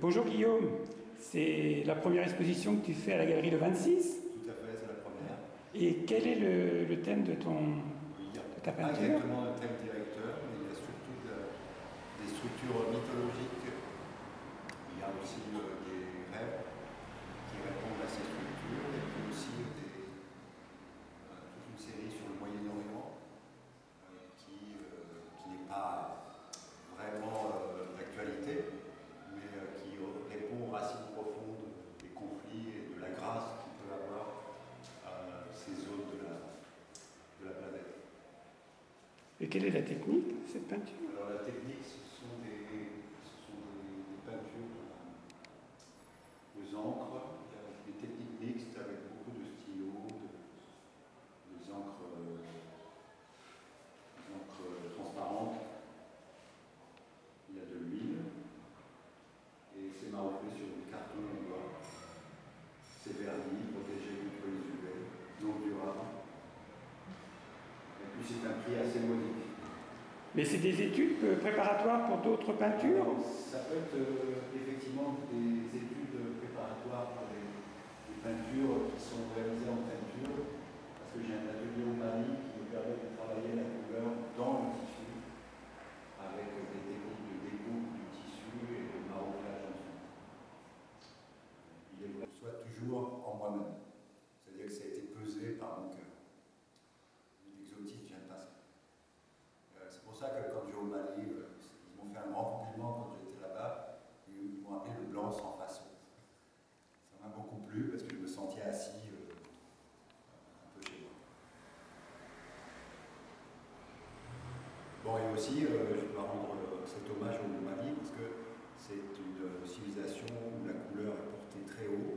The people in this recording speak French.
Bonjour Guillaume, c'est la première exposition que tu fais à la galerie de 26. Tout à fait, c'est la première. Et quel est le thème de ta Pas peinture? exactement le thème directeur, mais il y a surtout des structures mythologiques. Il y a aussi des rêves qui répondent à ces structures, et puis aussi toute une série sur le Moyen-Orient qui n'est pas vraiment d'actualité, mais qui répond aux racines profondes des conflits et de la grâce qu'il peut avoir ces zones de la planète. Et quelle est la technique de cette peinture? Alors la technique, ce sont des peintures aux encres, des techniques mixtes avec beaucoup de stylos, des encres transparentes. Il y a de l'huile et c'est marofflé sur du carton en bois. C'est verni, protégé contre les UV, non durable. Et puis c'est un prix assez modique. Mais c'est des études préparatoires pour d'autres peintures? Alors, ça peut être effectivement des études préparatoires pour des peintures qui sont réalisées en peinture, parce que j'ai un atelier au Mali qui me permet de travailler la couleur dans le tissu, avec des techniques de découpe du tissu et de marouflage ensuite. Il est vrai que je sois toujours en moi-même, c'est-à-dire que ça a été pesé par mon cœur. L'exotisme vient de passer. C'est pour ça que quand je vais au Mali, ils m'ont fait un grand compliment quand j'étais là-bas. Ils m'ont appelé le blanc sans façon. Ça m'a beaucoup plu parce que je me sentais assis un peu chez moi. Bon, et aussi, je dois rendre cet hommage au Mali parce que c'est une civilisation où la couleur est portée très haut